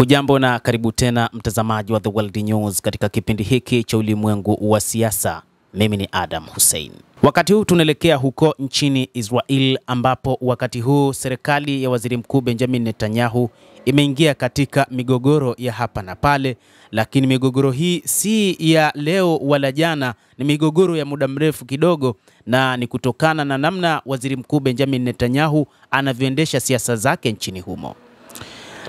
Hujambo na karibu tena mtazamaji wa The World News katika kipindi hiki cha ulimwengu wa siasa. Mimi ni Adam Hussein. Wakati huu tunaelekea huko nchini Israel ambapo wakati huu serikali ya Waziri Mkuu Benjamin Netanyahu imeingia katika migogoro ya hapa na pale, lakini migogoro hii si ya leo wala jana, ni migogoro ya muda mrefu kidogo, na ni kutokana na namna Waziri Mkuu Benjamin Netanyahu anavyoendesha siasa zake nchini humo.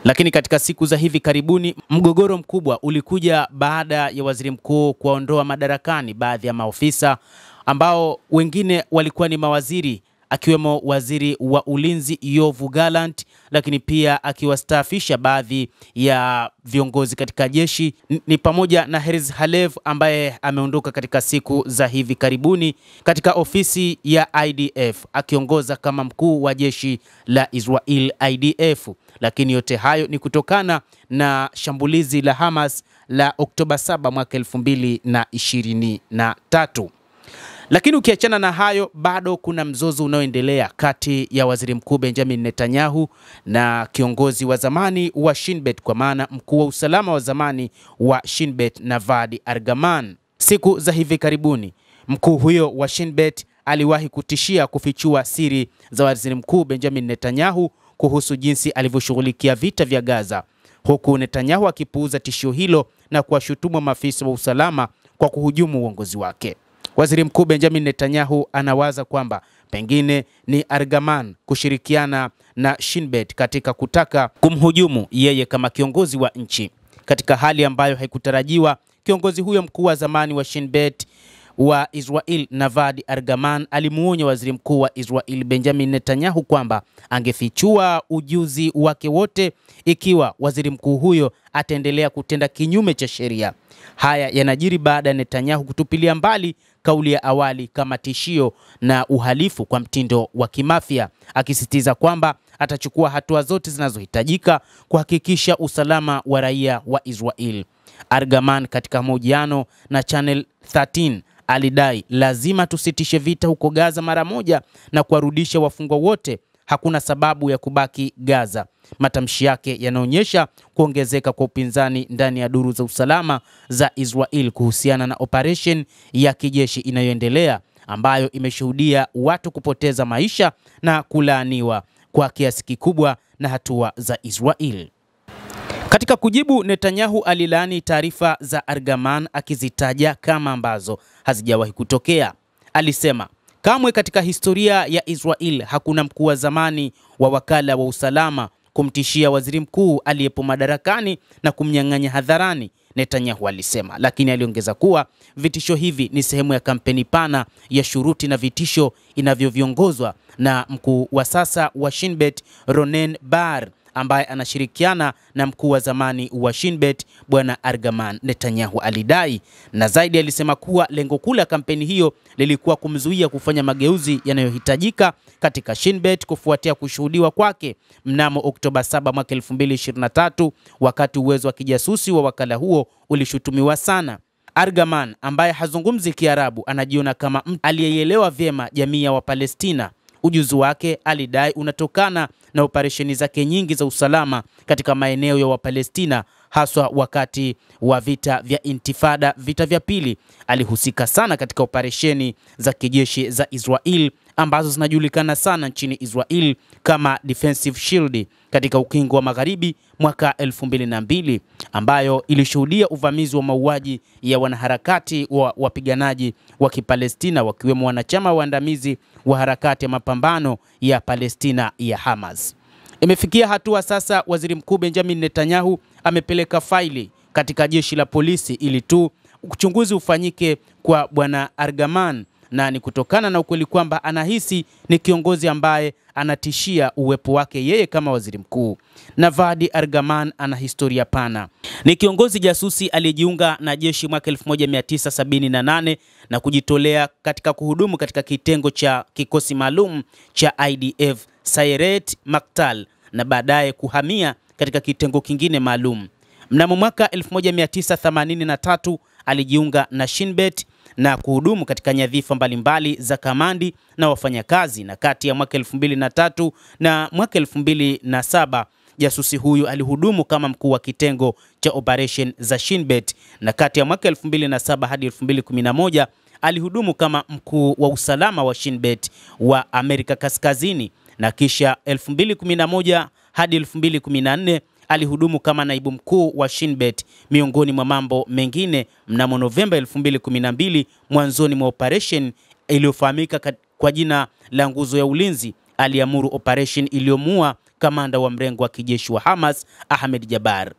Lakini katika siku za hivi karibuni mgogoro mkubwa ulikuja baada ya waziri mkuu kuondoa madarakani baadhi ya maofisa ambao wengine walikuwa ni mawaziri, akiwemo waziri wa ulinzi Yoav Gallant, lakini pia akiwastaafisha baadhi ya viongozi katika jeshi, ni pamoja na Herzi Halev ambaye ameondoka katika siku za hivi karibuni katika ofisi ya IDF akiongoza kama mkuu wa jeshi la Israel IDF. Lakini yote hayo ni kutokana na shambulizi la Hamas la Oktoba 7 mwaka 2023. Lakini ukiachana na hayo, bado kuna mzozo unaoendelea kati ya waziri mkuu Benjamin Netanyahu na kiongozi wa zamani wa Shin Bet, kwa maana mkuu wa usalama wa zamani wa Shin Bet Navad Argaman. Siku za hivi karibuni mkuu huyo wa Shin Bet aliwahi kutishia kufichua siri za waziri mkuu Benjamin Netanyahu kuhusu jinsi alivyoshughulikia vita vya Gaza, huku Netanyahu akipuuza tishio hilo na kuwashutumu maafisa wa usalama kwa kuhujumu uongozi wake. Waziri Mkuu Benjamin Netanyahu anawaza kwamba pengine ni Argaman kushirikiana na Shin Bet katika kutaka kumhujumu yeye kama kiongozi wa nchi. Katika hali ambayo haikutarajiwa, kiongozi huyo mkuu wa zamani wa Shin Bet wa Israel Navad Argaman alimuonya waziri mkuu wa Israel Benjamin Netanyahu kwamba angefichua ujuzi wake wote ikiwa waziri mkuu huyo ataendelea kutenda kinyume cha sheria. Haya yanajiri baada ya Netanyahu kutupilia mbali kauli ya awali kama tishio na uhalifu kwa mtindo wa kimafia, akisisitiza kwamba atachukua hatua zote zinazohitajika kuhakikisha usalama wa raia wa Israel. Argaman katika mahojiano na Channel 13 alidai lazima tusitishe vita huko Gaza mara moja na kuwarudisha wafungwa wote. Hakuna sababu ya kubaki Gaza. Matamshi yake yanaonyesha kuongezeka kwa upinzani ndani ya duru za usalama za Israel kuhusiana na operation ya kijeshi inayoendelea ambayo imeshuhudia watu kupoteza maisha na kulaaniwa kwa kiasi kikubwa na hatua za Israel. Katika kujibu, Netanyahu alilaani taarifa za Argaman akizitaja kama ambazo hazijawahi kutokea. Alisema, kamwe katika historia ya Israel hakuna mkuu wa zamani wa wakala wa usalama kumtishia waziri mkuu aliyepo madarakani na kumnyang'anya hadharani, Netanyahu alisema. Lakini aliongeza kuwa vitisho hivi ni sehemu ya kampeni pana ya shuruti na vitisho inavyoviongozwa na mkuu wa sasa wa Shin Bet Ronen Bar, ambaye anashirikiana na mkuu wa zamani wa Shin Bet bwana Argaman, Netanyahu alidai. Na zaidi alisema kuwa lengo kuu la kampeni hiyo lilikuwa kumzuia kufanya mageuzi yanayohitajika katika Shin Bet kufuatia kushuhudiwa kwake mnamo Oktoba 7 mwaka 2023, wakati uwezo wa kijasusi wa wakala huo ulishutumiwa sana. Argaman, ambaye hazungumzi Kiarabu, anajiona kama mtu aliyeelewa vyema jamii ya Wapalestina. Ujuzi wake alidai unatokana na operesheni zake nyingi za usalama katika maeneo ya Wapalestina, haswa wakati wa vita vya Intifada, vita vya pili. Alihusika sana katika operesheni za kijeshi za Israel ambazo zinajulikana sana nchini Israel kama Defensive Shield katika ukingo wa magharibi mwaka 2002, ambayo ilishuhudia uvamizi wa mauaji ya wanaharakati wa wapiganaji wa Kipalestina wakiwemo wanachama waandamizi wa harakati ya mapambano ya Palestina ya Hamas. Imefikia hatua sasa waziri mkuu Benjamin Netanyahu amepeleka faili katika jeshi la polisi ili tu uchunguzi ufanyike kwa bwana Argaman, na ni kutokana na ukweli kwamba anahisi ni kiongozi ambaye anatishia uwepo wake yeye kama waziri mkuu. Navad Argaman ana historia pana. Ni kiongozi jasusi aliyejiunga na jeshi mwaka 1978 na kujitolea katika kuhudumu katika kitengo cha kikosi maalum cha IDF Sayeret Maktal na baadaye kuhamia katika kitengo kingine maalum. Mnamo mwaka 1983 alijiunga na Shin Bet na kuhudumu katika nyadhifa mbalimbali za kamandi na wafanyakazi, na kati ya mwaka 2003 na mwaka 2007 jasusi huyu alihudumu kama mkuu wa kitengo cha operation za Shin Bet, na kati ya mwaka 2007 hadi 2011 alihudumu kama mkuu wa usalama wa Shin Bet wa Amerika Kaskazini, na kisha 2011 hadi 2014 alihudumu kama naibu mkuu wa Shin Bet. Miongoni mwa mambo mengine, mnamo Novemba 2012 mwanzoni mwa operation iliyofahamika kwa jina la Nguzo ya Ulinzi, aliamuru operation iliyomuua kamanda wa mrengo wa kijeshi wa Hamas Ahmed Jabbar.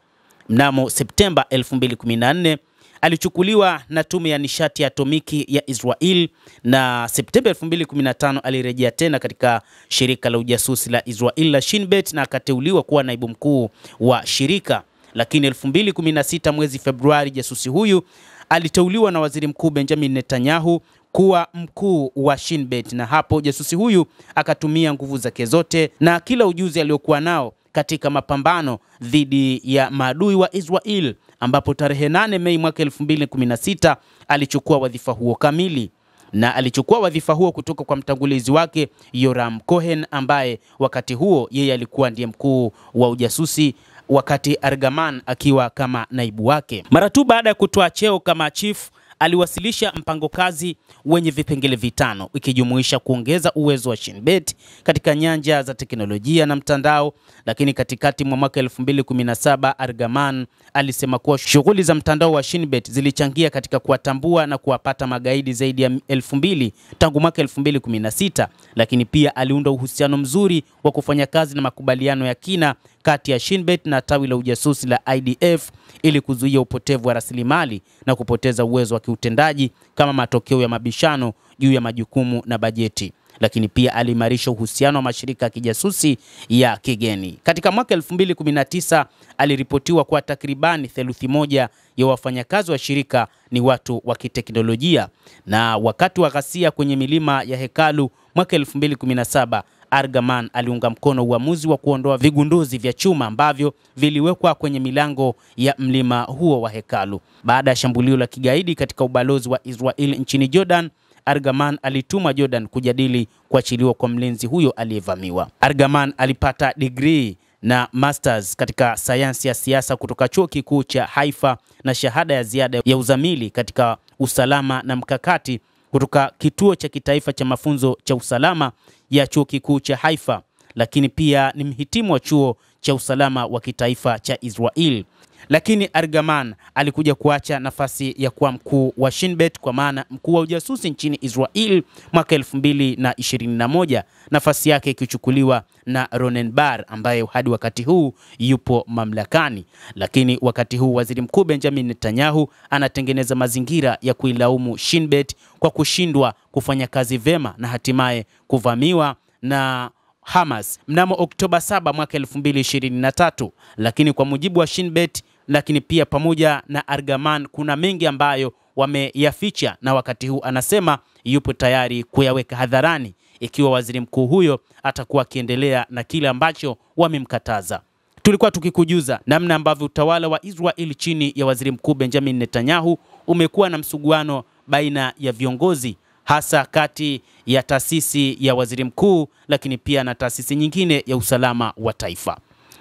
Mnamo Septemba 2014 alichukuliwa na tume ya nishati ya atomiki ya Israel, na Septemba 2015 alirejea tena katika shirika la ujasusi la Israel la Shin Bet na akateuliwa kuwa naibu mkuu wa shirika. Lakini 2016 mwezi Februari, jasusi huyu aliteuliwa na Waziri Mkuu Benjamin Netanyahu kuwa mkuu wa Shin Bet, na hapo jasusi huyu akatumia nguvu zake zote na kila ujuzi aliokuwa nao katika mapambano dhidi ya maadui wa Israel, ambapo tarehe 8 Mei mwaka 2016 alichukua wadhifa huo kamili, na alichukua wadhifa huo kutoka kwa mtangulizi wake Yoram Cohen, ambaye wakati huo yeye alikuwa ndiye mkuu wa ujasusi, wakati Argaman akiwa kama naibu wake. Mara tu baada ya kutoa cheo kama chief, aliwasilisha mpango kazi wenye vipengele vitano, ikijumuisha kuongeza uwezo wa Shin Bet katika nyanja za teknolojia na mtandao. Lakini katikati mwa mwaka 2017 Argaman alisema kuwa shughuli za mtandao wa Shin Bet zilichangia katika kuwatambua na kuwapata magaidi zaidi ya 2000 tangu mwaka 2016, lakini pia aliunda uhusiano mzuri wa kufanya kazi na makubaliano ya kina kati ya Shin Bet na tawi la ujasusi la IDF ili kuzuia upotevu wa rasilimali na kupoteza uwezo wa kiutendaji kama matokeo ya mabishano juu ya majukumu na bajeti. Lakini pia aliimarisha uhusiano wa mashirika ya kijasusi ya kigeni. Katika mwaka 2019 aliripotiwa kwa takribani theluthi moja ya wafanyakazi wa shirika ni watu wa kiteknolojia. Na wakati wa ghasia kwenye milima ya Hekalu mwaka 2017, Argaman aliunga mkono uamuzi wa kuondoa vigunduzi vya chuma ambavyo viliwekwa kwenye milango ya mlima huo wa Hekalu. Baada ya shambulio la kigaidi katika ubalozi wa Israel nchini Jordan, Argaman alituma Jordan kujadili kuachiliwa kwa mlinzi huyo aliyevamiwa. Argaman alipata degree na masters katika sayansi ya siasa kutoka chuo kikuu cha Haifa na shahada ya ziada ya uzamili katika usalama na mkakati kutoka kituo cha kitaifa cha mafunzo cha usalama ya chuo kikuu cha Haifa, lakini pia ni mhitimu wa chuo cha usalama wa kitaifa cha Israel. Lakini Argaman alikuja kuacha nafasi ya kuwa mkuu wa Shin Bet, kwa maana mkuu wa ujasusi nchini Israel mwaka 2021, nafasi yake ikichukuliwa na Ronen Bar ambaye hadi wakati huu yupo mamlakani. Lakini wakati huu Waziri Mkuu Benjamin Netanyahu anatengeneza mazingira ya kuilaumu Shin Bet kwa kushindwa kufanya kazi vema na hatimaye kuvamiwa na Hamas mnamo Oktoba 7 mwaka 2023. Lakini kwa mujibu wa Shin Bet, lakini pia pamoja na Argaman, kuna mengi ambayo wameyaficha, na wakati huu anasema yupo tayari kuyaweka hadharani ikiwa waziri mkuu huyo atakuwa akiendelea na kile ambacho wamemkataza. Tulikuwa tukikujuza namna ambavyo utawala wa Israel chini ya Waziri Mkuu Benjamin Netanyahu umekuwa na msuguano baina ya viongozi, hasa kati ya taasisi ya waziri mkuu lakini pia na taasisi nyingine ya usalama wa taifa.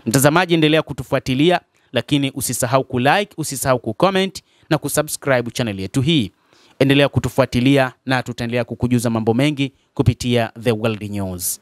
Mtazamaji, endelea kutufuatilia, lakini usisahau kulike, usisahau kucomment na kusubscribe channel yetu hii. Endelea kutufuatilia na tutaendelea kukujuza mambo mengi kupitia The World News.